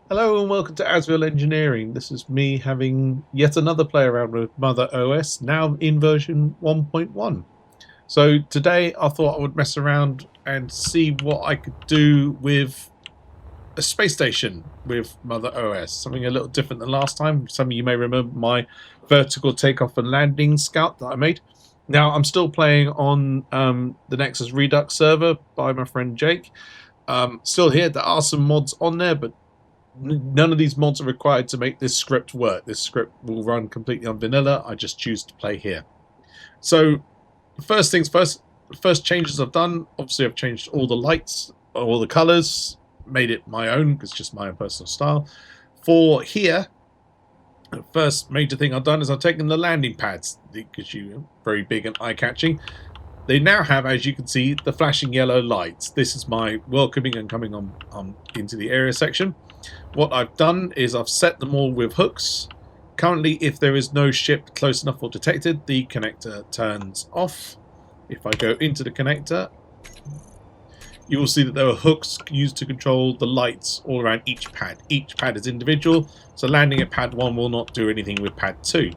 Hello and welcome to Asville Engineering. This is me having yet another play around with MotherOS, now in version 1.1. So today I thought I would mess around and see what I could do with a space station with MotherOS. Something a little different than last time. Some of you may remember my vertical takeoff and landing scout that I made. Now I'm still playing on the Nexus Redux server by my friend Jake. Still here, there are some mods on there, but none of these mods are required to make this script work. This script will run completely on vanilla. I just choose to play here. So first things first, changes I've done, obviously I've changed all the lights, all the colors, made it my own, because it's just my own personal style. For here, the first major thing I've done is I've taken the landing pads, because you're very big and eye-catching. They now have, as you can see, the flashing yellow lights. This is my welcoming and coming on into the area section. What I've done is I've set them all with hooks. Currently, if there is no ship close enough or detected, the connector turns off. If I go into the connector, you will see that there are hooks used to control the lights all around each pad. Each pad is individual, so landing at pad 1 will not do anything with pad 2.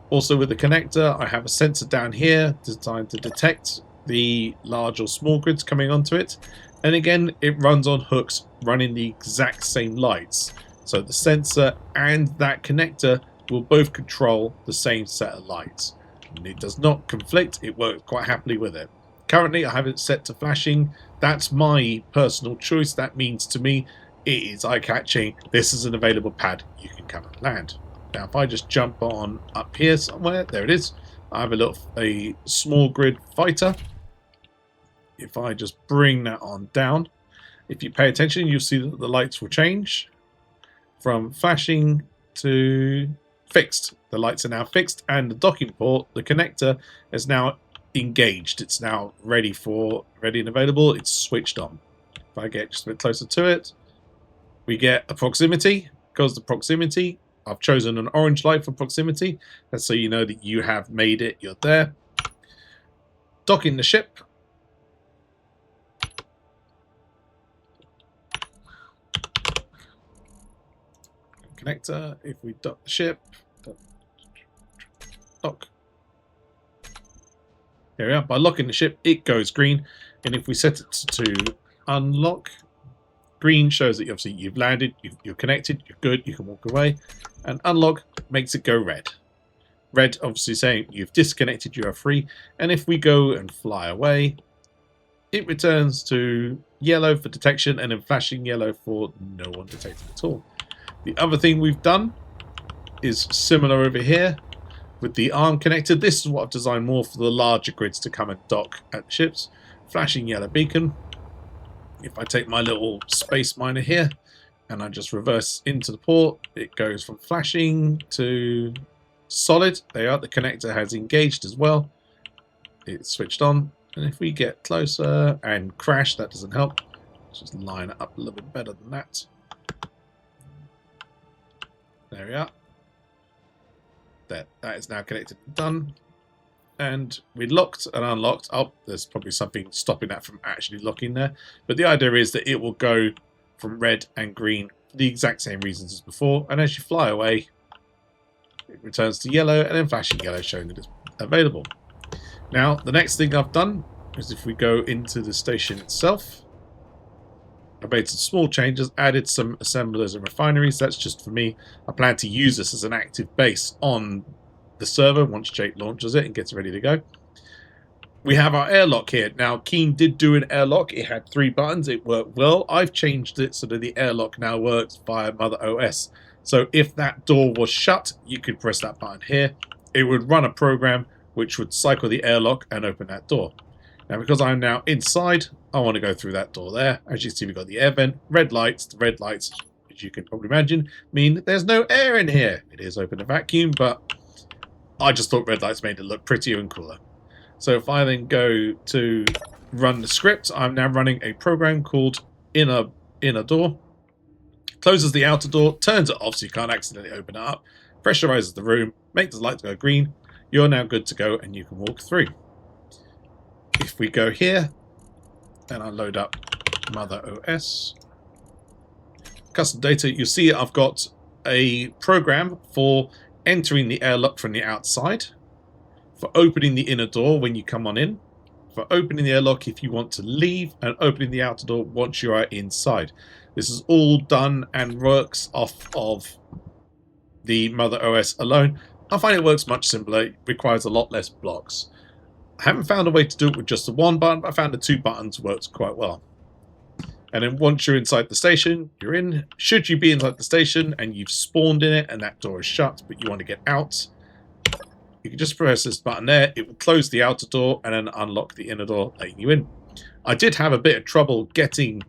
Also with the connector, I have a sensor down here designed to detect the large or small grids coming onto it. And again, it runs on hooks running the exact same lights. So the sensor and that connector will both control the same set of lights. And it does not conflict, it works quite happily with it. Currently, I have it set to flashing. That's my personal choice. That means to me, it is eye-catching. This is an available pad. You can come and land. Now, if I just jump on up here somewhere, there it is. I have a small grid fighter. If I just bring that on down, if you pay attention, you'll see that the lights will change from flashing to fixed. The lights are now fixed, and the docking port, the connector, is now engaged. It's now ready and available. It's switched on. If I get just a bit closer to it, we get a proximity. Because the proximity, I've chosen an orange light for proximity. That's so you know that you have made it, you're there. Docking the ship. Connector, if we dock the ship, dock. There we are. By locking the ship, it goes green. And if we set it to unlock, green shows that obviously you've landed, you're connected, you're good, you can walk away. And unlock makes it go red. Red obviously saying you've disconnected, you are free. And if we go and fly away, it returns to yellow for detection and then flashing yellow for no one detected at all. The other thing we've done is similar over here with the arm connector. This is what I've designed more for the larger grids to come and dock at the ships. Flashing yellow beacon. If I take my little space miner here and I just reverse into the port, it goes from flashing to solid. There you are. The connector has engaged as well. It's switched on. And if we get closer and crash, that doesn't help. Let's just line it up a little bit better than that. There we are. That is now connected and done. And we locked and unlocked. Oh, there's probably something stopping that from actually locking there. But the idea is that it will go from red and green for the exact same reasons as before. And as you fly away, it returns to yellow and then flashing yellow showing that it's available. Now, the next thing I've done is if we go into the station itself, I've made some small changes, added some assemblers and refineries. That's just for me. I plan to use this as an active base on the server once Jake launches it and gets ready to go. We have our airlock here. Now, Keen did do an airlock. It had 3 buttons. It worked well. I've changed it so that the airlock now works via MotherOS. So if that door was shut, you could press that button here. It would run a program which would cycle the airlock and open that door. Now, because I'm now inside, I want to go through that door there. As you can see, we've got the air vent, red lights. The red lights, as you can probably imagine, mean that there's no air in here. It is open to vacuum, but I just thought red lights made it look prettier and cooler. So if I then go to run the script, I'm now running a program called inner door. Closes the outer door, turns it off so you can't accidentally open it up, pressurizes the room, makes the lights go green. You're now good to go and you can walk through. If we go here and I load up MotherOS, custom data, you'll see I've got a program for entering the airlock from the outside, for opening the inner door when you come on in, for opening the airlock if you want to leave, and opening the outer door once you are inside. This is all done and works off of the MotherOS alone. I find it works much simpler. It requires a lot less blocks. I haven't found a way to do it with just the one button, but I found the 2 buttons works quite well. And then once you're inside the station, you're in. Should you be inside the station and you've spawned in it and that door is shut, but you want to get out, you can just press this button there. It will close the outer door and then unlock the inner door, letting you in. I did have a bit of trouble getting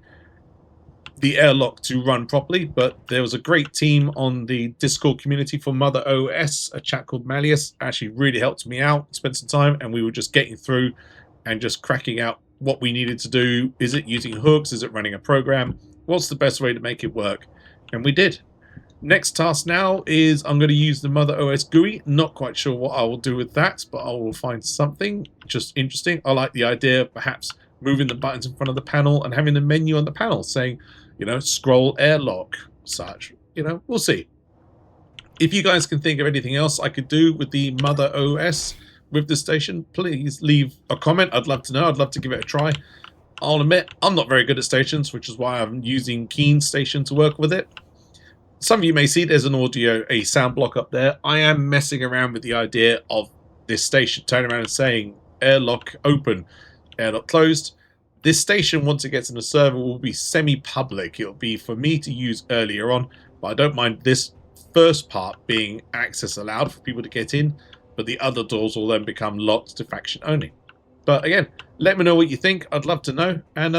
the airlock to run properly, but there was a great team on the Discord community for MotherOS. A chap called Malleus actually really helped me out, spent some time, and we were just getting through and just cracking out what we needed to do. Is it using hooks? Is it running a program? What's the best way to make it work? And we did. Next task now is I'm going to use the MotherOS GUI. Not quite sure what I will do with that, but I will find something just interesting. I like the idea of perhaps moving the buttons in front of the panel and having the menu on the panel saying, you know, scroll airlock, such. You know, we'll see. If you guys can think of anything else I could do with the MotherOS with the station, please leave a comment. I'd love to know. I'd love to give it a try. I'll admit, I'm not very good at stations, which is why I'm using Keen Station to work with it. Some of you may see there's a sound block up there. I am messing around with the idea of this station turning around and saying airlock open, airlock closed. This station, once it gets in the server, will be semi-public. It'll be for me to use earlier on, but I don't mind this first part being access allowed for people to get in, but the other doors will then become locked to faction only. But again, let me know what you think. I'd love to know. And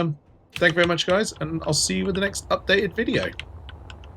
thank you very much, guys, and I'll see you in the next updated video.